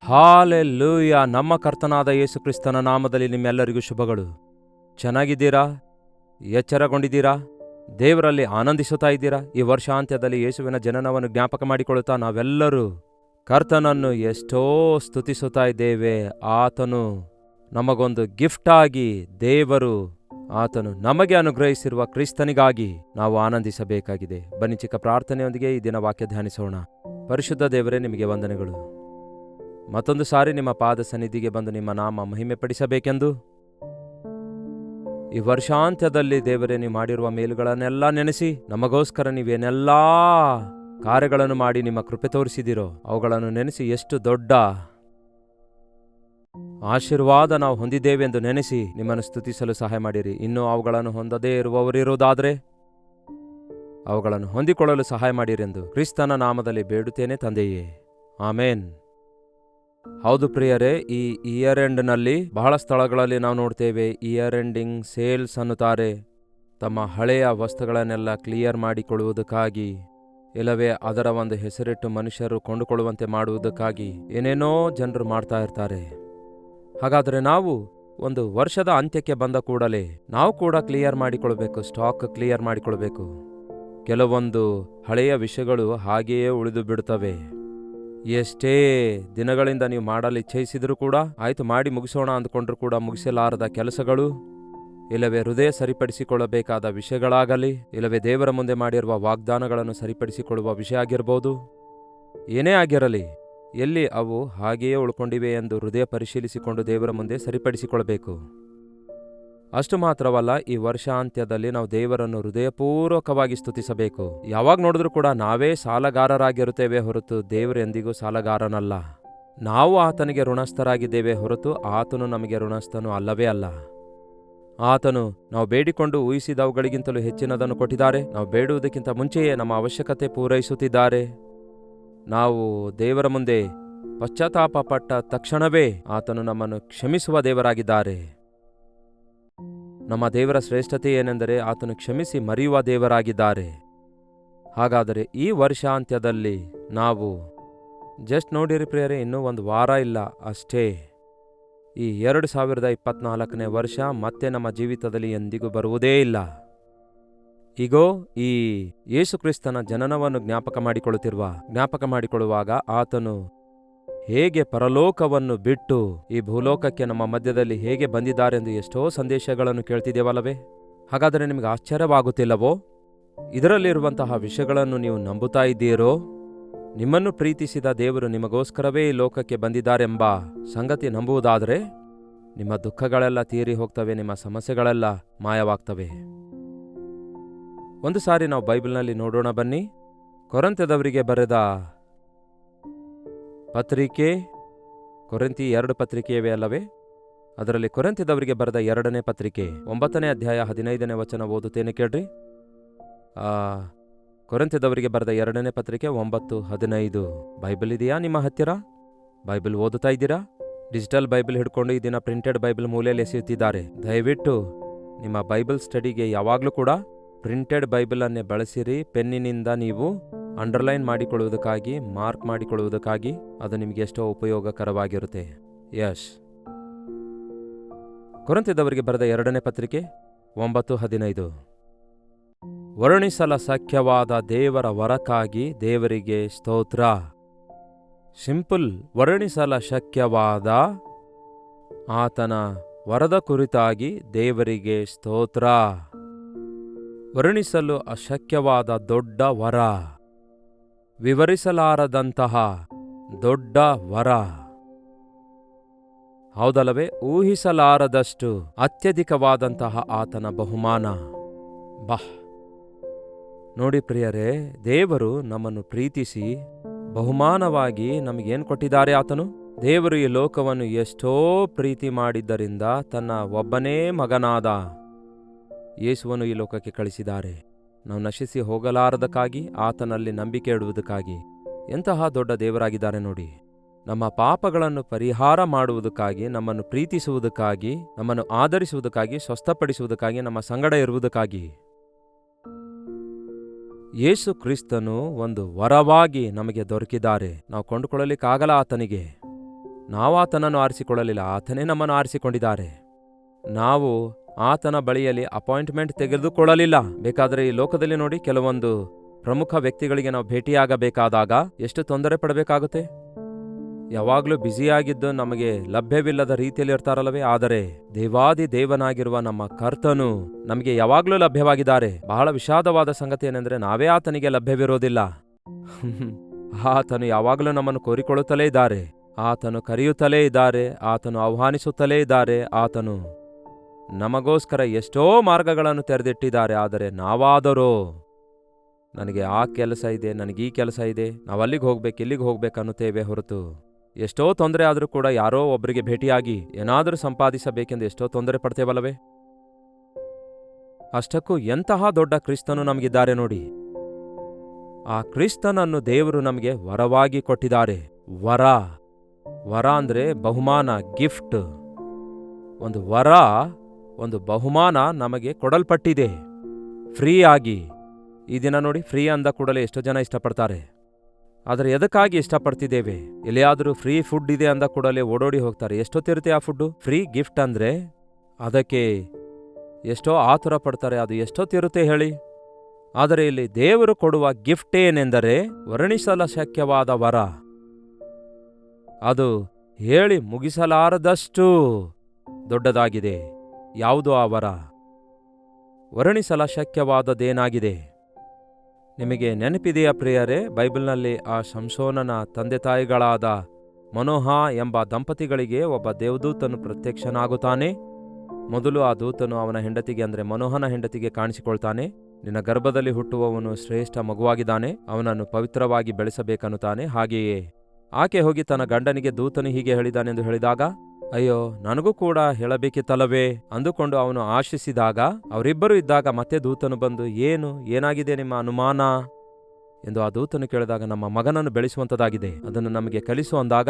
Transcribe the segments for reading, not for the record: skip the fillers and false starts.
Hallelujah. ನಮ್ಮ ಕರ್ತನಾದ ಯೇಸು ಕ್ರಿಸ್ತನ ನಾಮದಲ್ಲಿ ನಿಮ್ಮೆಲ್ಲರಿಗೂ ಶುಭಗಳು. ಚೆನ್ನಾಗಿದ್ದೀರಾ? ಎಚ್ಚರಗೊಂಡಿದ್ದೀರಾ? ದೇವರಲ್ಲಿ ಆನಂದಿಸುತ್ತಾ ಇದ್ದೀರಾ? ಈ ವರ್ಷಾಂತ್ಯದಲ್ಲಿ ಯೇಸುವಿನ ಜನನವನ್ನು ಜ್ಞಾಪಕ ಮಾಡಿಕೊಳ್ಳುತ್ತಾ ನಾವೆಲ್ಲರೂ ಕರ್ತನನ್ನು ಎಷ್ಟೋ ಸ್ತುತಿಸುತ್ತಾ ಇದ್ದೇವೆ. ಆತನು ನಮಗೊಂದು ಗಿಫ್ಟಾಗಿ ದೇವರು ಆತನು ನಮಗೆ ಅನುಗ್ರಹಿಸಿರುವ ಕ್ರಿಸ್ತನಿಗಾಗಿ ನಾವು ಆನಂದಿಸಬೇಕಾಗಿದೆ. ಬನ್ನಿ ಚಿಕ್ಕ ಪ್ರಾರ್ಥನೆಯೊಂದಿಗೆ ಈ ದಿನ ವಾಕ್ಯ ಧ್ಯಾನಿಸೋಣ. ಪರಿಶುದ್ಧ ದೇವರೇ, ನಿಮಗೆ ವಂದನೆಗಳು. ಮತ್ತೊಂದು ಸಾರಿ ನಿಮ್ಮ ಪಾದ ಸನ್ನಿಧಿಗೆ ಬಂದು ನಿಮ್ಮ ನಾಮ ಮಹಿಮೆ ಪಡಿಸಬೇಕೆಂದು ಈ ವರ್ಷಾಂತ್ಯದಲ್ಲಿ ದೇವರೇ ನೀವು ಮಾಡಿರುವ ಮೇಲುಗಳನ್ನೆಲ್ಲ ನೆನೆಸಿ ನಮಗೋಸ್ಕರ ನೀವೇನೆಲ್ಲ ಕಾರ್ಯಗಳನ್ನು ಮಾಡಿ ನಿಮ್ಮ ಕೃಪೆ ತೋರಿಸಿದಿರೋ ಅವುಗಳನ್ನು ನೆನೆಸಿ ಎಷ್ಟು ದೊಡ್ಡ ಆಶೀರ್ವಾದ ನಾವು ಹೊಂದಿದ್ದೇವೆಂದು ನೆನೆಸಿ ನಿಮ್ಮನ್ನು ಸ್ತುತಿಸಲು ಸಹಾಯ ಮಾಡಿರಿ. ಇನ್ನೂ ಅವುಗಳನ್ನು ಹೊಂದದೇ ಇರುವವರಿರುವುದಾದರೆ ಅವುಗಳನ್ನು ಹೊಂದಿಕೊಳ್ಳಲು ಸಹಾಯ ಮಾಡಿರೆಂದು ಕ್ರಿಸ್ತನ ನಾಮದಲ್ಲಿ ಬೇಡುತ್ತೇನೆ ತಂದೆಯೇ, ಆಮೇನ್. ಹೌದು ಪ್ರಿಯರೇ, ಈ ಇಯರ್ ಎಂಡ್ನಲ್ಲಿ ಬಹಳ ಸ್ಥಳಗಳಲ್ಲಿ ನಾವು ನೋಡ್ತೇವೆ ಇಯರ್ ಎಂಡಿಂಗ್ ಸೇಲ್ಸ್ ಅನ್ನುತ್ತಾರೆ. ತಮ್ಮ ಹಳೆಯ ವಸ್ತುಗಳನ್ನೆಲ್ಲ ಕ್ಲಿಯರ್ ಮಾಡಿಕೊಳ್ಳುವುದಕ್ಕಾಗಿ, ಇಲ್ಲವೇ ಅದರ ಒಂದು ಹೆಸರಿಟ್ಟು ಮನುಷ್ಯರು ಕೊಂಡುಕೊಳ್ಳುವಂತೆ ಮಾಡುವುದಕ್ಕಾಗಿ ಏನೇನೋ ಜನರು ಮಾಡ್ತಾ ಇರ್ತಾರೆ. ಹಾಗಾದರೆ ನಾವು ಒಂದು ವರ್ಷದ ಅಂತ್ಯಕ್ಕೆ ಬಂದ ಕೂಡಲೇ ನಾವು ಕೂಡ ಕ್ಲಿಯರ್ ಮಾಡಿಕೊಳ್ಬೇಕು, ಸ್ಟಾಕ್ ಕ್ಲಿಯರ್ ಮಾಡಿಕೊಳ್ಬೇಕು. ಕೆಲವೊಂದು ಹಳೆಯ ವಿಷಯಗಳು ಹಾಗೆಯೇ ಉಳಿದು ಬಿಡುತ್ತವೆ. ಎಷ್ಟೇ ದಿನಗಳಿಂದ ನೀವು ಮಾಡಲು ಇಚ್ಛಿಸಿದರೂ ಕೂಡ, ಆಯ್ತು ಮಾಡಿ ಮುಗಿಸೋಣ ಅಂದ್ಕೊಂಡ್ರೂ ಕೂಡ ಮುಗಿಸಲಾರದ ಕೆಲಸಗಳು, ಇಲ್ಲವೇ ಹೃದಯ ಸರಿಪಡಿಸಿಕೊಳ್ಳಬೇಕಾದ ವಿಷಯಗಳಾಗಲಿ, ಇಲ್ಲವೇ ದೇವರ ಮುಂದೆ ಮಾಡಿರುವ ವಾಗ್ದಾನಗಳನ್ನು ಸರಿಪಡಿಸಿಕೊಳ್ಳುವ ವಿಷಯ ಆಗಿರ್ಬೋದು, ಏನೇ ಆಗಿರಲಿ, ಎಲ್ಲಿ ಅವು ಹಾಗೆಯೇ ಉಳ್ಕೊಂಡಿವೆ ಎಂದು ಹೃದಯ ಪರಿಶೀಲಿಸಿಕೊಂಡು ದೇವರ ಮುಂದೆ ಸರಿಪಡಿಸಿಕೊಳ್ಳಬೇಕು. ಅಷ್ಟು ಮಾತ್ರವಲ್ಲ, ಈ ವರ್ಷಾಂತ್ಯದಲ್ಲಿ ನಾವು ದೇವರನ್ನು ಹೃದಯಪೂರ್ವಕವಾಗಿ ಸ್ತುತಿಸಬೇಕು. ಯಾವಾಗ ನೋಡಿದ್ರೂ ಕೂಡ ನಾವೇ ಸಾಲಗಾರರಾಗಿರುತ್ತೇವೆ ಹೊರತು ದೇವರು ಎಂದಿಗೂ ಸಾಲಗಾರನಲ್ಲ. ನಾವು ಆತನಿಗೆ ಋಣಸ್ಥರಾಗಿದ್ದೇವೆ ಹೊರತು ಆತನು ನಮಗೆ ಋಣಸ್ಥನು ಅಲ್ಲವೇ ಅಲ್ಲ. ಆತನು ನಾವು ಬೇಡಿಕೊಂಡು ಊಹಿಸಿದವುಗಳಿಗಿಂತಲೂ ಹೆಚ್ಚಿನದನ್ನು ಕೊಟ್ಟಿದ್ದಾರೆ. ನಾವು ಬೇಡುವುದಕ್ಕಿಂತ ಮುಂಚೆಯೇ ನಮ್ಮ ಅವಶ್ಯಕತೆ ಪೂರೈಸುತ್ತಿದ್ದಾರೆ. ನಾವು ದೇವರ ಮುಂದೆ ಪಶ್ಚಾತ್ತಾಪ ಪಟ್ಟ ತಕ್ಷಣವೇ ಆತನು ನಮ್ಮನ್ನು ಕ್ಷಮಿಸುವ ದೇವರಾಗಿದ್ದಾರೆ. ನಮ್ಮ ದೇವರ ಶ್ರೇಷ್ಠತೆ ಏನೆಂದರೆ ಆತನು ಕ್ಷಮಿಸಿ ಮರೆಯುವ ದೇವರಾಗಿದ್ದಾರೆ. ಹಾಗಾದರೆ ಈ ವರ್ಷಾಂತ್ಯದಲ್ಲಿ ನಾವು ಜಸ್ಟ್ ನೋಡಿರಿ ಪ್ರಿಯರೇ, ಇನ್ನೂ ಒಂದು ವಾರ ಇಲ್ಲ ಅಷ್ಟೇ. ಈ 2024ನೇ ವರ್ಷ ಮತ್ತೆ ನಮ್ಮ ಜೀವಿತದಲ್ಲಿ ಎಂದಿಗೂ ಬರುವುದೇ ಇಲ್ಲ. ಈಗೋ ಈ ಯೇಸು ಕ್ರಿಸ್ತನ ಜನನವನ್ನು ಜ್ಞಾಪಕ ಮಾಡಿಕೊಳ್ಳುವಾಗ ಆತನು ಹೇಗೆ ಪರಲೋಕವನ್ನು ಬಿಟ್ಟು ಈ ಭೂಲೋಕಕ್ಕೆ ನಮ್ಮ ಮಧ್ಯದಲ್ಲಿ ಹೇಗೆ ಬಂದಿದ್ದಾರೆಂದು ಎಷ್ಟೋ ಸಂದೇಶಗಳನ್ನು ಕೇಳ್ತಿದ್ದೇವಲ್ಲವೇ? ಹಾಗಾದರೆ ನಿಮಗೆ ಆಶ್ಚರ್ಯವಾಗುತ್ತಿಲ್ಲವೋ? ಇದರಲ್ಲಿರುವಂತಹ ವಿಷಯಗಳನ್ನು ನೀವು ನಂಬುತ್ತಾ ಇದ್ದೀರೋ? ನಿಮ್ಮನ್ನು ಪ್ರೀತಿಸಿದ ದೇವರು ನಿಮಗೋಸ್ಕರವೇ ಈ ಲೋಕಕ್ಕೆ ಬಂದಿದ್ದಾರೆಂಬ ಸಂಗತಿ ನಂಬುವುದಾದರೆ ನಿಮ್ಮ ದುಃಖಗಳೆಲ್ಲ ತೀರಿ ಹೋಗ್ತವೆ, ನಿಮ್ಮ ಸಮಸ್ಯೆಗಳೆಲ್ಲ ಮಾಯವಾಗ್ತವೆ. ಒಂದು ಸಾರಿ ನಾವು ಬೈಬಲ್ನಲ್ಲಿ ನೋಡೋಣ ಬನ್ನಿ. ಕೊರಿಂಥದವರಿಗೆ ಬರೆದ ಪತ್ರಿಕೆ, ಕೊರಿಂಥಿ 2 ಪತ್ರಿಕೆಯವೇ ಅಲ್ಲವೇ? ಅದರಲ್ಲಿ ಕೊರಿಂಥದವರಿಗೆ ಬರೆದ 2ನೇ ಪತ್ರಿಕೆ 9ನೇ ಅಧ್ಯಾಯ 15ನೇ ವಚನ ಓದುತ್ತೇನೆ ಕೇಳ್ರಿ. ಕೊರಿಂಥದವರಿಗೆ ಬರೆದ 2ನೇ ಪತ್ರಿಕೆ 9:15. ಬೈಬಲ್ ಇದೆಯಾ ನಿಮ್ಮ ಹತ್ತಿರ? ಬೈಬಲ್ ಓದುತ್ತಾ ಇದ್ದೀರಾ? ಡಿಜಿಟಲ್ ಬೈಬಲ್ ಹಿಡ್ಕೊಂಡು ಈ ದಿನ ಪ್ರಿಂಟೆಡ್ ಬೈಬಲ್ ಮೂಲೆಯಲ್ಲಿ ಎಸೆಯುತ್ತಿದ್ದಾರೆ. ದಯವಿಟ್ಟು ನಿಮ್ಮ ಬೈಬಲ್ ಸ್ಟಡಿಗೆ ಯಾವಾಗಲೂ ಕೂಡ ಪ್ರಿಂಟೆಡ್ ಬೈಬಲನ್ನೇ ಬಳಸಿರಿ. ಪೆನ್ನಿನಿಂದ ನೀವು ಅಂಡರ್ಲೈನ್ ಮಾಡಿಕೊಳ್ಳುವುದಕ್ಕಾಗಿ, ಮಾರ್ಕ್ ಮಾಡಿಕೊಳ್ಳುವುದಕ್ಕಾಗಿ ಅದು ನಿಮಗೆ ಎಷ್ಟೋ ಉಪಯೋಗಕರವಾಗಿರುತ್ತೆ. ಯಶ್. ಕೊರಿಂಥದವರಿಗೆ ಬರೆದ 2ನೇ ಪತ್ರಿಕೆ 9:15. ವರ್ಣಿಸಲ ಸಖ್ಯವಾದ ದೇವರ ವರಕ್ಕಾಗಿ ದೇವರಿಗೆ ಸ್ತೋತ್ರ. ಸಿಂಪಲ್. ವರ್ಣಿಸಲ ಶಕ್ಯವಾದ ಆತನ ವರದ ಕುರಿತಾಗಿ ದೇವರಿಗೆ ಸ್ತೋತ್ರ. ವರ್ಣಿಸಲು ಅಶಕ್ಯವಾದ ದೊಡ್ಡ ವರ, ವಿವರಿಸಲಾರದಂತಹ ದೊಡ್ಡ ವರ, ಹೌದಲ್ಲವೇ? ಊಹಿಸಲಾರದಷ್ಟು ಅತ್ಯಧಿಕವಾದಂತಹ ಆತನ ಬಹುಮಾನ. ನೋಡಿ ಪ್ರಿಯರೇ, ದೇವರು ನಮ್ಮನ್ನು ಪ್ರೀತಿಸಿ ಬಹುಮಾನವಾಗಿ ನಮಗೇನು ಕೊಟ್ಟಿದ್ದಾರೆ ಆತನು? ದೇವರು ಈ ಲೋಕವನ್ನು ಎಷ್ಟೋ ಪ್ರೀತಿ ಮಾಡಿದ್ದರಿಂದ ತನ್ನ ಒಬ್ಬನೇ ಮಗನಾದ ಯೇಸುವನ್ನು ಈ ಲೋಕಕ್ಕೆ ಕಳಿಸಿದ್ದಾರೆ. ನಾವು ನಶಿಸಿ ಹೋಗಲಾರದಕ್ಕಾಗಿ, ಆತನಲ್ಲಿ ನಂಬಿಕೆ ಇಡುವುದಕ್ಕಾಗಿ. ಎಂತಹ ದೊಡ್ಡ ದೇವರಾಗಿದ್ದಾರೆ ನೋಡಿ. ನಮ್ಮ ಪಾಪಗಳನ್ನು ಪರಿಹಾರ ಮಾಡುವುದಕ್ಕಾಗಿ, ನಮ್ಮನ್ನು ಪ್ರೀತಿಸುವುದಕ್ಕಾಗಿ, ನಮ್ಮನ್ನು ಆದರಿಸುವುದಕ್ಕಾಗಿ, ಸ್ವಸ್ಥಪಡಿಸುವುದಕ್ಕಾಗಿ, ನಮ್ಮ ಸಂಗಡ ಇರುವುದಕ್ಕಾಗಿ ಯೇಸು ಕ್ರಿಸ್ತನು ಒಂದು ವರವಾಗಿ ನಮಗೆ ದೊರಕಿದ್ದಾರೆ. ನಾವು ಕೊಂಡುಕೊಳ್ಳಲಿಕ್ಕಾಗಲ್ಲ ಆತನಿಗೆ. ನಾವು ಆತನನ್ನು ಆರಿಸಿಕೊಳ್ಳಲಿಲ್ಲ, ಆತನೇ ನಮ್ಮನ್ನು ಆರಿಸಿಕೊಂಡಿದ್ದಾರೆ. ನಾವು ಆತನ ಬಳಿಯಲ್ಲಿ ಅಪಾಯಿಂಟ್ಮೆಂಟ್ ತೆಗೆದುಕೊಳ್ಳಲಿಲ್ಲ. ಬೇಕಾದರೆ ಈ ಲೋಕದಲ್ಲಿ ನೋಡಿ, ಕೆಲವೊಂದು ಪ್ರಮುಖ ವ್ಯಕ್ತಿಗಳಿಗೆ ನಾವು ಭೇಟಿಯಾಗಬೇಕಾದಾಗ ಎಷ್ಟು ತೊಂದರೆ ಪಡಬೇಕಾಗುತ್ತೆ. ಯಾವಾಗಲೂ ಬ್ಯುಸಿಯಾಗಿದ್ದು ನಮಗೆ ಲಭ್ಯವಿಲ್ಲದ ರೀತಿಯಲ್ಲಿ ಇರ್ತಾರಲ್ಲವೇ. ಆದರೆ ದೇವಾದಿ ದೇವನಾಗಿರುವ ನಮ್ಮ ಕರ್ತನು ನಮಗೆ ಯಾವಾಗಲೂ ಲಭ್ಯವಾಗಿದ್ದಾರೆ. ಬಹಳ ವಿಷಾದವಾದ ಸಂಗತಿ ಏನೆಂದರೆ, ನಾವೇ ಆತನಿಗೆ ಲಭ್ಯವಿರೋದಿಲ್ಲ. ಆತನು ಯಾವಾಗಲೂ ನಮ್ಮನ್ನು ಕೋರಿಕೊಳ್ಳುತ್ತಲೇ ಇದ್ದಾರೆ, ಆತನು ಕರೆಯುತ್ತಲೇ ಇದ್ದಾರೆ, ಆತನು ಆಹ್ವಾನಿಸುತ್ತಲೇ ಇದ್ದಾರೆ. ಆತನು ನಮಗೋಸ್ಕರ ಎಷ್ಟೋ ಮಾರ್ಗಗಳನ್ನು ತೆರೆದಿಟ್ಟಿದ್ದಾರೆ. ಆದರೆ ನಾವಾದರೋ, ನನಗೆ ಆ ಕೆಲಸ ಇದೆ, ನನಗೆ ಈ ಕೆಲಸ ಇದೆ, ನಾವು ಅಲ್ಲಿಗೆ ಹೋಗ್ಬೇಕು, ಇಲ್ಲಿಗೆ ಹೋಗ್ಬೇಕು ಅನ್ನುತ್ತೇವೆ ಹೊರತು, ಎಷ್ಟೋ ತೊಂದರೆ ಆದರೂ ಕೂಡ ಯಾರೋ ಒಬ್ಬರಿಗೆ ಭೇಟಿಯಾಗಿ ಏನಾದರೂ ಸಂಪಾದಿಸಬೇಕೆಂದು ಎಷ್ಟೋ ತೊಂದರೆ ಪಡ್ತೇವಲ್ಲವೇ. ಅಷ್ಟಕ್ಕೂ ಎಂತಹ ದೊಡ್ಡ ಕ್ರಿಸ್ತನು ನಮಗಿದ್ದಾರೆ ನೋಡಿ. ಆ ಕ್ರಿಸ್ತನನ್ನು ದೇವರು ನಮಗೆ ವರವಾಗಿ ಕೊಟ್ಟಿದ್ದಾರೆ. ವರ ಅಂದ್ರೆ ಬಹುಮಾನ, ಗಿಫ್ಟ್. ಒಂದು ವರ, ಒಂದು ಬಹುಮಾನ ನಮಗೆ ಕೊಡಲ್ಪಟ್ಟಿದೆ ಫ್ರೀ ಆಗಿ. ಈ ದಿನ ನೋಡಿ, ಫ್ರೀ ಅಂದ ಕೂಡಲೇ ಎಷ್ಟೋ ಜನ ಇಷ್ಟಪಡ್ತಾರೆ. ಆದರೆ ಎದಕ್ಕಾಗಿ ಇಷ್ಟಪಡ್ತಿದ್ದೇವೆ? ಎಲ್ಲಿಯಾದರೂ ಫ್ರೀ ಫುಡ್ ಇದೆ ಅಂದ ಕೂಡಲೇ ಓಡೋಡಿ ಹೋಗ್ತಾರೆ. ಎಷ್ಟೊತ್ತಿರುತ್ತೆ ಆ ಫುಡ್ಡು? ಫ್ರೀ ಗಿಫ್ಟ್ ಅಂದ್ರೆ ಅದಕ್ಕೆ ಎಷ್ಟೋ ಆತುರ ಪಡ್ತಾರೆ. ಅದು ಎಷ್ಟೊತ್ತಿರುತ್ತೆ ಹೇಳಿ? ಆದರೆ ಇಲ್ಲಿ ದೇವರು ಕೊಡುವ ಗಿಫ್ಟ್ ಏನೆಂದರೆ ವರ್ಣಿಸಲು ಶಕ್ಯವಾದ ವರ. ಅದು ಹೇಳಿ ಮುಗಿಸಲಾರದಷ್ಟು ದೊಡ್ಡದಾಗಿದೆ. ಯಾವುದು ಆ ವರ? ವರ್ಣಿಸಲ ಶಕ್ಯವಾದದ್ದೇನಾಗಿದೆ? ನಿಮಗೆ ನೆನಪಿದೆಯಾ ಪ್ರಿಯರೇ? ಬೈಬಲ್ನಲ್ಲಿ ಆ ಸಂಸೋನನ ತಂದೆ ತಾಯಿಗಳಾದ ಮನೋಹ ಎಂಬ ದಂಪತಿಗಳಿಗೆ ಒಬ್ಬ ದೇವದೂತನು ಪ್ರತ್ಯಕ್ಷನಾಗುತ್ತಾನೆ. ಮೊದಲು ಆ ದೂತನು ಅವನ ಹೆಂಡತಿಗೆ, ಅಂದರೆ ಮನೋಹನ ಹೆಂಡತಿಗೆ ಕಾಣಿಸಿಕೊಳ್ತಾನೆ. ನಿನ್ನ ಗರ್ಭದಲ್ಲಿ ಹುಟ್ಟುವವನು ಶ್ರೇಷ್ಠ ಮಗುವಾಗಿದ್ದಾನೆ, ಅವನನ್ನು ಪವಿತ್ರವಾಗಿ ಬೆಳೆಸಬೇಕನ್ನುತ್ತಾನೆ. ಹಾಗೆಯೇ ಆಕೆ ಹೋಗಿ ತನ್ನ ಗಂಡನಿಗೆ ದೂತನು ಹೀಗೆ ಹೇಳಿದಾನೆಂದು ಹೇಳಿದಾಗ, ಅಯ್ಯೋ, ನನಗೂ ಕೂಡ ಹೇಳಬೇಕಿತ್ತಲ್ಲವೇ ಅಂದುಕೊಂಡು ಅವನು ಆಶಿಸಿದಾಗ, ಅವರಿಬ್ಬರು ಇದ್ದಾಗ ಮತ್ತೆ ದೂತನು ಬಂದು, ಏನಾಗಿದೆ ನಿಮ್ಮ ಅನುಮಾನ ಎಂದು ಆ ದೂತನು ಕೇಳಿದಾಗ, ನಮ್ಮ ಮಗನನ್ನು ಬೆಳೆಸುವಂಥದ್ದಾಗಿದೆ, ಅದನ್ನು ನಮಗೆ ಕಲಿಸು ಅಂದಾಗ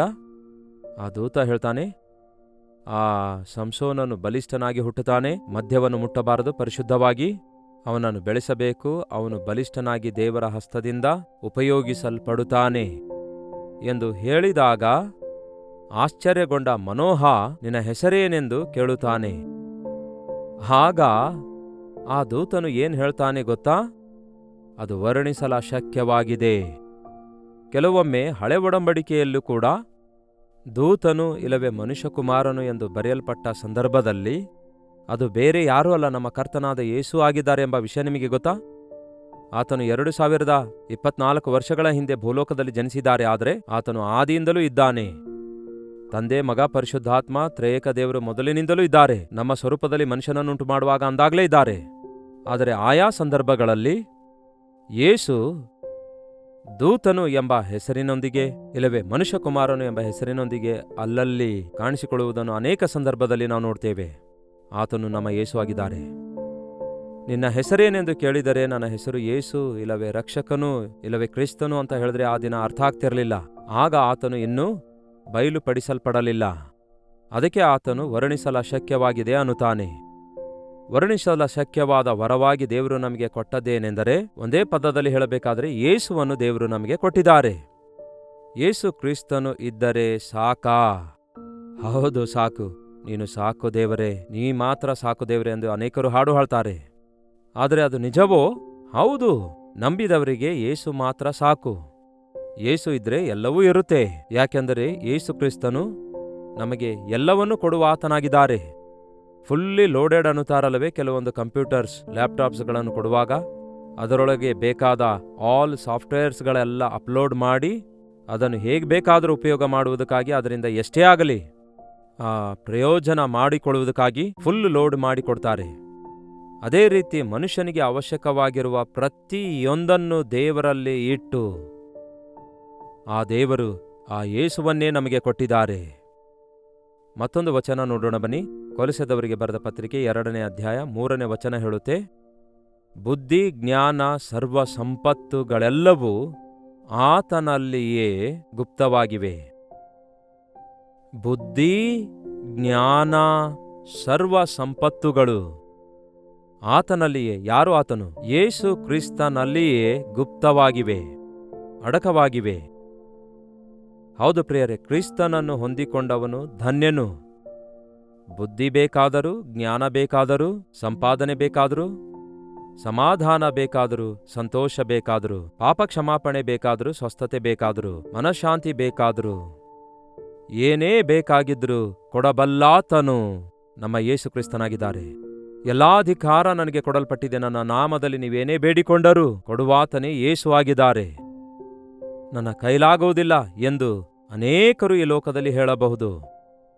ಆ ದೂತ ಹೇಳ್ತಾನೆ, ಆ ಸಂಸೋನನು ಬಲಿಷ್ಠನಾಗಿ ಹುಟ್ಟುತ್ತಾನೆ, ಮದ್ಯವನ್ನು ಮುಟ್ಟಬಾರದು, ಪರಿಶುದ್ಧವಾಗಿ ಅವನನ್ನು ಬೆಳೆಸಬೇಕು, ಅವನು ಬಲಿಷ್ಠನಾಗಿ ದೇವರ ಹಸ್ತದಿಂದ ಉಪಯೋಗಿಸಲ್ಪಡುತ್ತಾನೆ ಎಂದು ಹೇಳಿದಾಗ ಆಶ್ಚರ್ಯಗೊಂಡ ಮನೋಹ, ನಿನ್ನ ಹೆಸರೇನೆಂದು ಕೇಳುತ್ತಾನೆ. ಆಗ ಆ ದೂತನು ಏನ್ ಹೇಳ್ತಾನೆ ಗೊತ್ತಾ? ಅದು ವರ್ಣಿಸಲ ಶಕ್ಯವಾಗಿದೆ. ಕೆಲವೊಮ್ಮೆ ಹಳೆ ಒಡಂಬಡಿಕೆಯಲ್ಲೂ ಕೂಡ ದೂತನು ಇಲ್ಲವೇ ಮನುಷ್ಯಕುಮಾರನು ಎಂದು ಬರೆಯಲ್ಪಟ್ಟ ಸಂದರ್ಭದಲ್ಲಿ ಅದು ಬೇರೆ ಯಾರೂ ಅಲ್ಲ, ನಮ್ಮ ಕರ್ತನಾದ ಯೇಸು ಆಗಿದ್ದಾರೆ ಎಂಬ ವಿಷಯ ನಿಮಗೆ ಗೊತ್ತಾ? ಆತನು 2024 ವರ್ಷಗಳ ಹಿಂದೆ ಭೂಲೋಕದಲ್ಲಿ ಜನಿಸಿದ್ದಾರೆ. ಆದರೆ ಆತನು ಆದಿಯಿಂದಲೂ ಇದ್ದಾನೆ. ತಂದೆ, ಮಗ, ಪರಿಶುದ್ಧಾತ್ಮ ತ್ರೇಕ ದೇವರು ಮೊದಲಿನಿಂದಲೂ ಇದ್ದಾರೆ. ನಮ್ಮ ಸ್ವರೂಪದಲ್ಲಿ ಮನುಷ್ಯನನ್ನುಂಟು ಮಾಡುವಾಗ ಅಂದಾಗಲೇ ಇದ್ದಾರೆ. ಆದರೆ ಆಯಾ ಸಂದರ್ಭಗಳಲ್ಲಿ ಯೇಸು ದೂತನು ಎಂಬ ಹೆಸರಿನೊಂದಿಗೆ ಇಲ್ಲವೇ ಮನುಷ್ಯಕುಮಾರನು ಎಂಬ ಹೆಸರಿನೊಂದಿಗೆ ಅಲ್ಲಲ್ಲಿ ಕಾಣಿಸಿಕೊಳ್ಳುವುದನ್ನು ಅನೇಕ ಸಂದರ್ಭದಲ್ಲಿ ನಾವು ನೋಡ್ತೇವೆ. ಆತನು ನಮ್ಮ ಯೇಸು ಆಗಿದ್ದಾರೆ. ನಿನ್ನ ಹೆಸರೇನೆಂದು ಕೇಳಿದರೆ ನನ್ನ ಹೆಸರು ಯೇಸು ಇಲ್ಲವೇ ರಕ್ಷಕನು ಇಲ್ಲವೇ ಕ್ರಿಸ್ತನು ಅಂತ ಹೇಳಿದ್ರೆ ಆ ದಿನ ಅರ್ಥ ಆಗ್ತಿರಲಿಲ್ಲ. ಆಗ ಆತನು ಇನ್ನೂ ಬಯಲುಪಡಿಸಲ್ಪಡಲಿಲ್ಲ. ಅದಕ್ಕೆ ಆತನು ವರ್ಣಿಸಲ ಶಕ್ಯವಾಗಿದೆ ಅನ್ನುತ್ತಾನೆ. ವರ್ಣಿಸಲ ಶಕ್ಯವಾದ ವರವಾಗಿ ದೇವರು ನಮಗೆ ಕೊಟ್ಟದ್ದೇನೆಂದರೆ, ಒಂದೇ ಪದದಲ್ಲಿ ಹೇಳಬೇಕಾದರೆ ಯೇಸುವನ್ನು ದೇವರು ನಮಗೆ ಕೊಟ್ಟಿದ್ದಾರೆ. ಯೇಸು ಕ್ರಿಸ್ತನು ಇದ್ದರೆ ಸಾಕಾ? ಹೌದು, ಸಾಕು. ನೀನು ಸಾಕು ದೇವರೇ, ನೀ ಮಾತ್ರ ಸಾಕು ದೇವರೇ ಎಂದು ಅನೇಕರು ಹಾಡು ಹಾಡ್ತಾರೆ. ಆದರೆ ಅದು ನಿಜವೋ? ಹೌದು. ನಂಬಿದವರಿಗೆ ಯೇಸು ಮಾತ್ರ ಸಾಕು. ಯೇಸು ಇದ್ರೆ ಎಲ್ಲವೂ ಇರುತ್ತೆ. ಯಾಕೆಂದರೆ ಯೇಸು ಕ್ರಿಸ್ತನು ನಮಗೆ ಎಲ್ಲವನ್ನೂ ಕೊಡುವ ಆತನಾಗಿದ್ದಾರೆ. ಫುಲ್ಲಿ ಲೋಡೆಡ್ ಅನ್ನುತ್ತಾರಲ್ಲವೇ ಕೆಲವೊಂದು ಕಂಪ್ಯೂಟರ್ಸ್, ಲ್ಯಾಪ್ಟಾಪ್ಸ್ಗಳನ್ನು ಕೊಡುವಾಗ ಅದರೊಳಗೆ ಬೇಕಾದ ಆಲ್ ಸಾಫ್ಟ್ವೇರ್ಸ್ಗಳೆಲ್ಲ ಅಪ್ಲೋಡ್ ಮಾಡಿ ಅದನ್ನು ಹೇಗೆ ಬೇಕಾದರೂ ಉಪಯೋಗ ಮಾಡುವುದಕ್ಕಾಗಿ, ಅದರಿಂದ ಎಷ್ಟೇ ಆಗಲಿ ಪ್ರಯೋಜನ ಮಾಡಿಕೊಳ್ಳುವುದಕ್ಕಾಗಿ ಫುಲ್ ಲೋಡ್ ಮಾಡಿಕೊಡ್ತಾರೆ. ಅದೇ ರೀತಿ ಮನುಷ್ಯನಿಗೆ ಅವಶ್ಯಕವಾಗಿರುವ ಪ್ರತಿಯೊಂದನ್ನು ದೇವರಲ್ಲಿ ಇಟ್ಟು ಆ ದೇವರು ಆ ಯೇಸುವನ್ನೇ ನಮಗೆ ಕೊಟ್ಟಿದ್ದಾರೆ. ಮತ್ತೊಂದು ವಚನ ನೋಡೋಣ ಬನ್ನಿ. ಕೊಲೊಸ್ಸೆದವರಿಗೆ ಬರೆದ ಪತ್ರಿಕೆ 2ನೇ ಅಧ್ಯಾಯ 3ನೇ ವಚನ ಹೇಳುತ್ತೆ, ಬುದ್ಧಿ ಜ್ಞಾನ ಸರ್ವ ಸಂಪತ್ತುಗಳೆಲ್ಲವೂ ಆತನಲ್ಲಿಯೇ ಗುಪ್ತವಾಗಿವೆ. ಬುದ್ಧಿ ಜ್ಞಾನ ಸರ್ವ ಸಂಪತ್ತುಗಳು ಆತನಲ್ಲಿಯೇ. ಯಾರು ಆತನು? ಯೇಸು ಕ್ರಿಸ್ತನಲ್ಲಿಯೇ ಗುಪ್ತವಾಗಿವೆ, ಅಡಕವಾಗಿವೆ. ಹೌದು ಪ್ರಿಯರೇ, ಕ್ರಿಸ್ತನನ್ನು ಹೊಂದಿಕೊಂಡವನು ಧನ್ಯನು. ಬುದ್ಧಿ ಬೇಕಾದರೂ, ಜ್ಞಾನ ಬೇಕಾದರೂ, ಸಂಪಾದನೆ ಬೇಕಾದರೂ, ಸಮಾಧಾನ ಬೇಕಾದರೂ, ಸಂತೋಷ ಬೇಕಾದರೂ, ಪಾಪ ಕ್ಷಮಾಪಣೆ ಬೇಕಾದರೂ, ಸ್ವಸ್ಥತೆ ಬೇಕಾದರೂ, ಮನಃಶಾಂತಿ ಬೇಕಾದರೂ, ಏನೇ ಬೇಕಾಗಿದ್ರೂ ಕೊಡಬಲ್ಲಾತನು ನಮ್ಮ ಯೇಸು ಕ್ರಿಸ್ತನಾಗಿದ್ದಾರೆ. ಎಲ್ಲಾ ಅಧಿಕಾರ ನನಗೆ ಕೊಡಲ್ಪಟ್ಟಿದೆ, ನನ್ನ ನಾಮದಲ್ಲಿ ನೀವೇನೇ ಬೇಡಿಕೊಂಡರೂ ಕೊಡುವಾತನೇ ಯೇಸು ಆಗಿದ್ದಾರೆ. ನನ್ನ ಕೈಲಾಗುವುದಿಲ್ಲ ಎಂದು ಅನೇಕರು ಈ ಲೋಕದಲ್ಲಿ ಹೇಳಬಹುದು.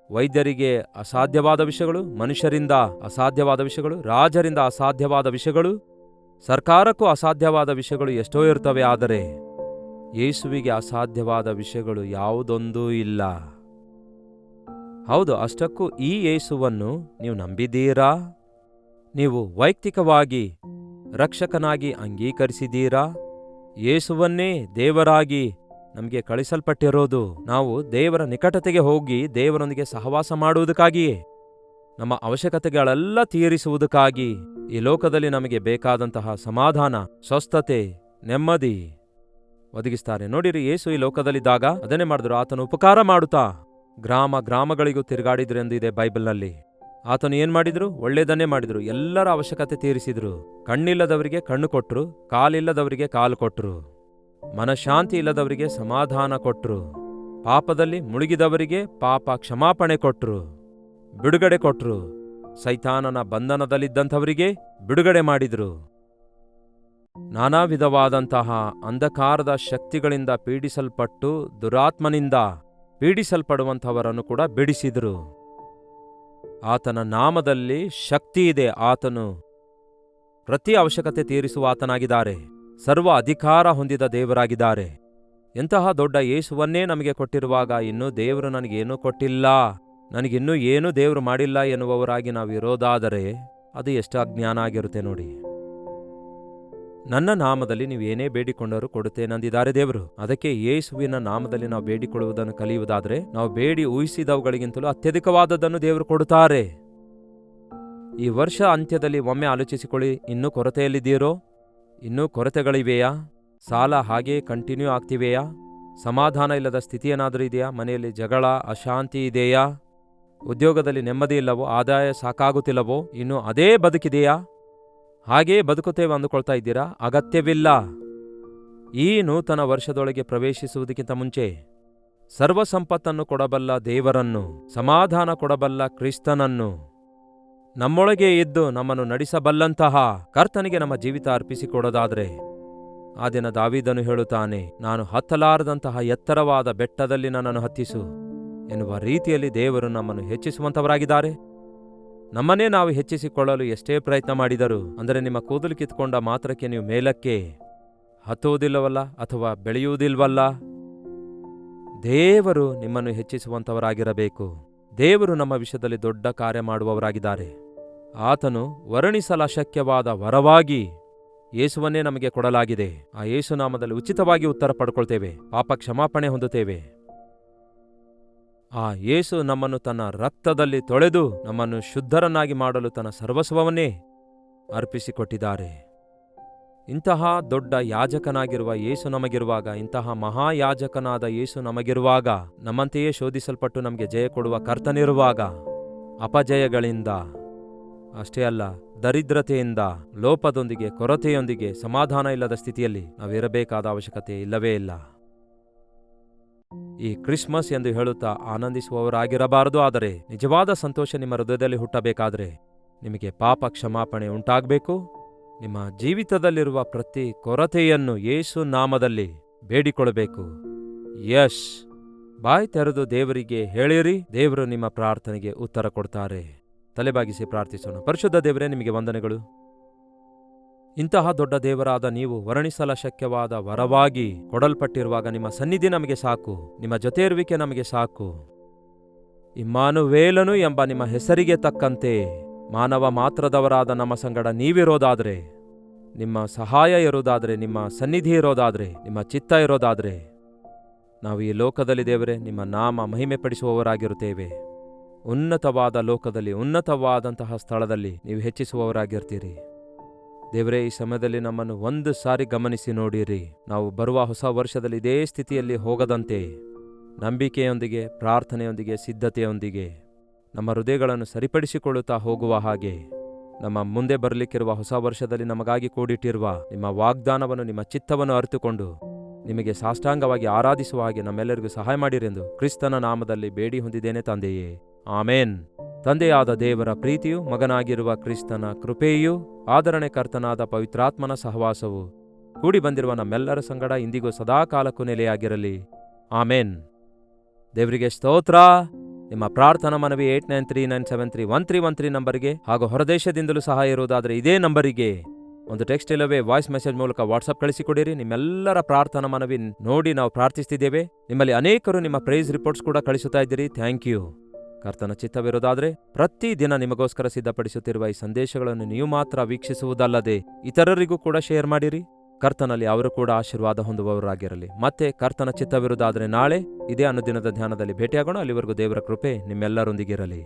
ವೈದ್ಯರಿಗೆ ಅಸಾಧ್ಯವಾದ ವಿಷಯಗಳು, ಮನುಷ್ಯರಿಂದ ಅಸಾಧ್ಯವಾದ ವಿಷಯಗಳು, ರಾಜರಿಂದ ಅಸಾಧ್ಯವಾದ ವಿಷಯಗಳು, ಸರ್ಕಾರಕ್ಕೂ ಅಸಾಧ್ಯವಾದ ವಿಷಯಗಳು ಎಷ್ಟೋ ಇರ್ತವೆ. ಆದರೆ ಯೇಸುವಿಗೆ ಅಸಾಧ್ಯವಾದ ವಿಷಯಗಳು ಯಾವುದೊಂದೂ ಇಲ್ಲ. ಹೌದು, ಅಷ್ಟಕ್ಕೂ ಈ ಯೇಸುವನ್ನು ನೀವು ನಂಬಿದ್ದೀರಾ? ನೀವು ವೈಯಕ್ತಿಕವಾಗಿ ರಕ್ಷಕನಾಗಿ ಅಂಗೀಕರಿಸಿದ್ದೀರಾ? ಯೇಸುವನ್ನೇ ದೇವರಾಗಿ ನಮಗೆ ಕಳಿಸಲ್ಪಟ್ಟಿರೋದು ನಾವು ದೇವರ ನಿಕಟತೆಗೆ ಹೋಗಿ ದೇವರೊಂದಿಗೆ ಸಹವಾಸ ಮಾಡುವುದಕ್ಕಾಗಿಯೇ, ನಮ್ಮ ಅವಶ್ಯಕತೆಗಳೆಲ್ಲ ತೀರಿಸುವುದಕ್ಕಾಗಿ. ಈ ಲೋಕದಲ್ಲಿ ನಮಗೆ ಬೇಕಾದಂತಹ ಸಮಾಧಾನ, ಸ್ವಸ್ಥತೆ, ನೆಮ್ಮದಿ ಒದಗಿಸ್ತಾರೆ. ನೋಡಿರಿ, ಯೇಸು ಈ ಲೋಕದಲ್ಲಿದ್ದಾಗ ಅದನ್ನೇ ಮಾಡಿದ್ರು. ಆತನು ಉಪಕಾರ ಮಾಡುತ್ತಾ ಗ್ರಾಮಗಳಿಗೂ ತಿರುಗಾಡಿದ್ರು ಎಂದಿದೆ ಬೈಬಲ್ನಲ್ಲಿ. ಆತನು ಏನ್ ಮಾಡಿದ್ರು? ಒಳ್ಳೆಯದನ್ನೇ ಮಾಡಿದ್ರು. ಎಲ್ಲರ ಅವಶ್ಯಕತೆ ತೀರಿಸಿದ್ರು. ಕಣ್ಣಿಲ್ಲದವರಿಗೆ ಕಣ್ಣು ಕೊಟ್ರು, ಕಾಲಿಲ್ಲದವರಿಗೆ ಕಾಲು ಕೊಟ್ರು, ಮನಃಶಾಂತಿ ಇಲ್ಲದವರಿಗೆ ಸಮಾಧಾನ ಕೊಟ್ರು, ಪಾಪದಲ್ಲಿ ಮುಳುಗಿದವರಿಗೆ ಪಾಪ ಕ್ಷಮಾಪಣೆ ಕೊಟ್ರು, ಬಿಡುಗಡೆ ಕೊಟ್ರು, ಸೈತಾನನ ಬಂಧನದಲ್ಲಿದ್ದಂಥವರಿಗೆ ಬಿಡುಗಡೆ ಮಾಡಿದ್ರು. ನಾನಾ ವಿಧವಾದಂತಹ ಅಂಧಕಾರದ ಶಕ್ತಿಗಳಿಂದ ಪೀಡಿಸಲ್ಪಟ್ಟು ದುರಾತ್ಮನಿಂದ ಪೀಡಿಸಲ್ಪಡುವಂಥವರನ್ನು ಕೂಡ ಬಿಡಿಸಿದ್ರು. ಆತನ ನಾಮದಲ್ಲಿ ಶಕ್ತಿ ಇದೆ. ಆತನು ಪ್ರತಿ ಅವಶ್ಯಕತೆ ತೀರಿಸುವ ಆತನಾಗಿದ್ದಾರೆ. ಸರ್ವ ಅಧಿಕಾರ ಹೊಂದಿದ ದೇವರಾಗಿದ್ದಾರೆ. ಎಂತಹ ದೊಡ್ಡ ಯೇಸುವನ್ನೇ ನಮಗೆ ಕೊಟ್ಟಿರುವಾಗ ಇನ್ನೂ ದೇವರು ನನಗೇನೂ ಕೊಟ್ಟಿಲ್ಲ, ನನಗಿನ್ನೂ ಏನೂ ದೇವರು ಮಾಡಿಲ್ಲ ಎನ್ನುವವರಾಗಿ ನಾವು ಇರೋದಾದರೆ ಅದು ಎಷ್ಟು ಅಜ್ಞಾನ ಆಗಿರುತ್ತೆ ನೋಡಿ. ನನ್ನ ನಾಮದಲ್ಲಿ ನೀವು ಏನೇ ಬೇಡಿಕೊಂಡರೂ ಕೊಡುತ್ತೇನೆಂದಿದ್ದಾರೆ ದೇವರು. ಅದಕ್ಕೆ ಯೇಸುವಿನ ನಾಮದಲ್ಲಿ ನಾವು ಬೇಡಿಕೊಳ್ಳುವುದನ್ನು ಕಲಿಯುವುದಾದರೆ ನಾವು ಬೇಡಿ ಊಹಿಸಿದವುಗಳಿಗಿಂತಲೂ ಅತ್ಯಧಿಕವಾದದ್ದನ್ನು ದೇವರು ಕೊಡುತ್ತಾರೆ. ಈ ವರ್ಷ ಅಂತ್ಯದಲ್ಲಿ ಒಮ್ಮೆ ಆಲೋಚಿಸಿಕೊಳ್ಳಿ, ಇನ್ನೂ ಕೊರತೆಯಲ್ಲಿದ್ದೀರೋ? ಇನ್ನೂ ಕೊರತೆಗಳಿವೆಯಾ? ಸಾಲ ಹಾಗೇ ಕಂಟಿನ್ಯೂ ಆಗ್ತಿವೆಯಾ? ಸಮಾಧಾನ ಇಲ್ಲದ ಸ್ಥಿತಿ ಏನಾದರೂ ಇದೆಯಾ? ಮನೆಯಲ್ಲಿ ಜಗಳ, ಅಶಾಂತಿ ಇದೆಯಾ? ಉದ್ಯೋಗದಲ್ಲಿ ನೆಮ್ಮದಿ ಇಲ್ಲವೋ? ಆದಾಯ ಸಾಕಾಗುತ್ತಿಲ್ಲವೋ? ಇನ್ನು ಅದೇ ಬದುಕಿದೆಯಾ? ಹಾಗೇ ಬದುಕುತ್ತೇವೆ ಅಂದುಕೊಳ್ತಾ ಇದ್ದೀರಾ? ಅಗತ್ಯವಿಲ್ಲ. ಈ ನೂತನ ವರ್ಷದೊಳಗೆ ಪ್ರವೇಶಿಸುವುದಕ್ಕಿಂತ ಮುಂಚೆ ಸರ್ವ ಸಂಪತ್ತನ್ನು ಕೊಡಬಲ್ಲ ದೇವರನ್ನು, ಸಮಾಧಾನ ಕೊಡಬಲ್ಲ ಕ್ರಿಸ್ತನನ್ನು, ನಮ್ಮೊಳಗೆ ಇದ್ದು ನಮ್ಮನ್ನು ನಡೆಸಬಲ್ಲಂತಹ ಕರ್ತನಿಗೆ ನಮ್ಮ ಜೀವಿತ ಅರ್ಪಿಸಿಕೊಡೋದಾದ್ರೆ, ಆ ದಿನ ದಾವೀದನು ಹೇಳುತ್ತಾನೆ, ನಾನು ಹತ್ತಲಾರದಂತಹ ಎತ್ತರವಾದ ಬೆಟ್ಟದಲ್ಲಿ ನನ್ನನ್ನು ಹತ್ತಿಸು ಎನ್ನುವ ರೀತಿಯಲ್ಲಿ ದೇವರು ನಮ್ಮನ್ನು ಹೆಚ್ಚಿಸುವಂತವರಾಗಿದ್ದಾರೆ. ನಮ್ಮನ್ನೇ ನಾವು ಹೆಚ್ಚಿಸಿಕೊಳ್ಳಲು ಎಷ್ಟೇ ಪ್ರಯತ್ನ ಮಾಡಿದರೂ, ಅಂದರೆ ನಿಮ್ಮ ಕೂದಲು ಕಿತ್ಕೊಂಡ ಮಾತ್ರಕ್ಕೆ ನೀವು ಮೇಲಕ್ಕೆ ಹತ್ತುವುದಿಲ್ಲವಲ್ಲ ಅಥವಾ ಬೆಳೆಯುವುದಿಲ್ವಲ್ಲ. ದೇವರು ನಿಮ್ಮನ್ನು ಹೆಚ್ಚಿಸುವಂತವರಾಗಿರಬೇಕು. ದೇವರು ನಮ್ಮ ವಿಷಯದಲ್ಲಿ ದೊಡ್ಡ ಕಾರ್ಯ ಮಾಡುವವರಾಗಿದ್ದಾರೆ. ಆತನು ವರ್ಣಿಸಲು ಅಶಕ್ಯವಾದ ವರವಾಗಿ ಯೇಸುವನ್ನೇ ನಮಗೆ ಕೊಡಲಾಗಿದೆ. ಆ ಯೇಸು ನಾಮದಲ್ಲಿ ಉಚಿತವಾಗಿ ಉತ್ತರ ಪಡ್ಕೊಳ್ತೇವೆ, ಪಾಪ ಕ್ಷಮಾಪಣೆ ಹೊಂದುತ್ತೇವೆ. ಆ ಯೇಸು ನಮ್ಮನ್ನು ತನ್ನ ರಕ್ತದಲ್ಲಿ ತೊಳೆದು ನಮ್ಮನ್ನು ಶುದ್ಧರನ್ನಾಗಿ ಮಾಡಲು ತನ್ನ ಸರ್ವಸ್ವವನ್ನೇ ಅರ್ಪಿಸಿಕೊಟ್ಟಿದ್ದಾರೆ. ಇಂತಹ ದೊಡ್ಡ ಯಾಜಕನಾಗಿರುವ ಯೇಸು ನಮಗಿರುವಾಗ, ಇಂತಹ ಮಹಾಯಾಜಕನಾದ ಯೇಸು ನಮಗಿರುವಾಗ, ನಮ್ಮಂತೆಯೇ ಶೋಧಿಸಲ್ಪಟ್ಟು ನಮಗೆ ಜಯ ಕೊಡುವ ಕರ್ತನಿರುವಾಗ, ಅಪಜಯಗಳಿಂದ ಅಷ್ಟೇ ಅಲ್ಲ, ದರಿದ್ರತೆಯಿಂದ, ಲೋಪದೊಂದಿಗೆ, ಕೊರತೆಯೊಂದಿಗೆ, ಸಮಾಧಾನ ಇಲ್ಲದ ಸ್ಥಿತಿಯಲ್ಲಿ ನಾವಿರಬೇಕಾದ ಅವಶ್ಯಕತೆ ಇಲ್ಲವೇ ಇಲ್ಲ. ಈ ಕ್ರಿಸ್ಮಸ್ ಎಂದು ಹೇಳುತ್ತಾ ಆನಂದಿಸುವವರಾಗಿರಬಾರದು. ಆದರೆ ನಿಜವಾದ ಸಂತೋಷ ನಿಮ್ಮ ಹೃದಯದಲ್ಲಿ ಹುಟ್ಟಬೇಕಾದ್ರೆ ನಿಮಗೆ ಪಾಪ ಕ್ಷಮಾಪಣೆ ಉಂಟಾಗಬೇಕು. ನಿಮ್ಮ ಜೀವಿತದಲ್ಲಿರುವ ಪ್ರತಿ ಕೊರತೆಯನ್ನು ಯೇಸು ನಾಮದಲ್ಲಿ ಬೇಡಿಕೊಳ್ಳಬೇಕು. ಯಶ್ ಬಾಯ್ ತೆರೆದು ದೇವರಿಗೆ ಹೇಳಿರಿ, ದೇವರು ನಿಮ್ಮ ಪ್ರಾರ್ಥನೆಗೆ ಉತ್ತರ ಕೊಡ್ತಾರೆ. ತಲೆಬಾಗಿಸಿ ಪ್ರಾರ್ಥಿಸೋಣ. ಪರಿಶುದ್ಧ ದೇವರೇ, ನಿಮಗೆ ವಂದನೆಗಳು. ಇಂತಹ ದೊಡ್ಡ ದೇವರಾದ ನೀವು ವರ್ಣಿಸಲಶಕ್ಯವಾದ ವರವಾಗಿ ಕೊಡಲ್ಪಟ್ಟಿರುವಾಗ ನಿಮ್ಮ ಸನ್ನಿಧಿ ನಮಗೆ ಸಾಕು, ನಿಮ್ಮ ಜೊತೆ ಇರುವಿಕೆ ನಮಗೆ ಸಾಕು. ಇಮ್ಮಾನುವೇಲನು ಎಂಬ ನಿಮ್ಮ ಹೆಸರಿಗೆ ತಕ್ಕಂತೆ ಮಾನವ ಮಾತ್ರದವರಾದ ನಮ್ಮ ಸಂಗಡ ನೀವಿರೋದಾದ್ರೆ, ನಿಮ್ಮ ಸಹಾಯ ಇರೋದಾದ್ರೆ, ನಿಮ್ಮ ಸನ್ನಿಧಿ ಇರೋದಾದ್ರೆ, ನಿಮ್ಮ ಚಿತ್ತ ಇರೋದಾದ್ರೆ, ನಾವು ಈ ಲೋಕದಲ್ಲಿ ದೇವರೇ ನಿಮ್ಮ ನಾಮ ಮಹಿಮೆ ಪಡಿಸುವವರಾಗಿರುತ್ತೇವೆ. ಉನ್ನತವಾದ ಲೋಕದಲ್ಲಿ, ಉನ್ನತವಾದಂತಹ ಸ್ಥಳದಲ್ಲಿ ನೀವು ಹೆಚ್ಚಿಸುವವರಾಗಿರ್ತೀರಿ. ದೇವರೇ, ಈ ಸಮಯದಲ್ಲಿ ನಮ್ಮನ್ನು ಒಂದು ಸಾರಿ ಗಮನಿಸಿ ನೋಡಿರಿ. ನಾವು ಬರುವ ಹೊಸ ವರ್ಷದಲ್ಲಿ ಇದೇ ಸ್ಥಿತಿಯಲ್ಲಿ ಹೋಗದಂತೆ ನಂಬಿಕೆಯೊಂದಿಗೆ, ಪ್ರಾರ್ಥನೆಯೊಂದಿಗೆ, ಸಿದ್ಧತೆಯೊಂದಿಗೆ ನಮ್ಮ ಹೃದಯಗಳನ್ನು ಸರಿಪಡಿಸಿಕೊಳ್ಳುತ್ತಾ ಹೋಗುವ ಹಾಗೆ ನಮ್ಮ ಮುಂದೆ ಬರಲಿಕ್ಕಿರುವ ಹೊಸ ವರ್ಷದಲ್ಲಿ ನಮಗಾಗಿ ಕೂಡಿಟ್ಟಿರುವ ನಿಮ್ಮ ವಾಗ್ದಾನವನ್ನು, ನಿಮ್ಮ ಚಿತ್ತವನ್ನು ಅರಿತುಕೊಂಡು ನಿಮಗೆ ಸಾಷ್ಟಾಂಗವಾಗಿ ಆರಾಧಿಸುವ ಹಾಗೆ ನಮ್ಮೆಲ್ಲರಿಗೂ ಸಹಾಯ ಮಾಡಿರೆಂದು ಕ್ರಿಸ್ತನ ನಾಮದಲ್ಲಿ ಬೇಡಿ ಹೊಂದಿದ್ದೇನೆ ತಂದೆಯೇ, ಆಮೇನ್. ತಂದೆಯಾದ ದೇವರ ಪ್ರೀತಿಯು, ಮಗನಾಗಿರುವ ಕ್ರಿಸ್ತನ ಕೃಪೆಯೂ, ಆದರಣೆಕರ್ತನಾದ ಪವಿತ್ರಾತ್ಮನ ಸಹವಾಸವು ಕೂಡಿ ಬಂದಿರುವ ನಮ್ಮೆಲ್ಲರ ಸಂಗಡ ಇಂದಿಗೂ ಸದಾಕಾಲಕ್ಕೂ ನೆಲೆಯಾಗಿರಲಿ. ಆಮೇನ್. ದೇವರಿಗೆ ಸ್ತೋತ್ರ. ನಿಮ್ಮ ಪ್ರಾರ್ಥನಾ ಮನವಿ 8939731313 ನಂಬರಿಗೆ ಹಾಗೂ ಹೊರದೇಶದಿಂದಲೂ ಸಹ ಇರುವುದಾದರೆ ಇದೇ ನಂಬರಿಗೆ ಒಂದು ಟೆಕ್ಸ್ಟ್ ಇಲ್ಲವೇ ವಾಯ್ಸ್ ಮೆಸೇಜ್ ಮೂಲಕ ವಾಟ್ಸಪ್ ಕಳಿಸಿಕೊಡಿರಿ. ನಿಮ್ಮೆಲ್ಲರ ಪ್ರಾರ್ಥನಾ ಮನವಿ ನೋಡಿ ನಾವು ಪ್ರಾರ್ಥಿಸ್ತಿದ್ದೇವೆ. ನಿಮ್ಮಲ್ಲಿ ಅನೇಕರು ನಿಮ್ಮ ಪ್ರೈಸ್ ರಿಪೋರ್ಟ್ಸ್ ಕೂಡ ಕಳಿಸುತ್ತಾ ಇದ್ದೀರಿ. Thank you. ಕರ್ತನ ಚಿತ್ತವಿರೋದಾದರೆ ಪ್ರತಿದಿನ ನಿಮಗೋಸ್ಕರ ಸಿದ್ಧಪಡಿಸುತ್ತಿರುವ ಈ ಸಂದೇಶಗಳನ್ನು ನೀವು ಮಾತ್ರ ವೀಕ್ಷಿಸುವುದಲ್ಲದೆ ಇತರರಿಗೂ ಕೂಡ ಶೇರ್ ಮಾಡಿರಿ. ಕರ್ತನಲ್ಲಿ ಅವರು ಕೂಡ ಆಶೀರ್ವಾದ ಹೊಂದುವವರಾಗಿರಲಿ. ಮತ್ತೆ ಕರ್ತನ ಚಿತ್ತವಿರುವುದಾದರೆ ನಾಳೆ ಇದೇ ಅನುದಿನದ ಧ್ಯಾನದಲ್ಲಿ ಭೇಟಿಯಾಗೋಣ. ಅಲ್ಲಿವರೆಗೂ ದೇವರ ಕೃಪೆ ನಿಮ್ಮೆಲ್ಲರೊಂದಿಗಿರಲಿ.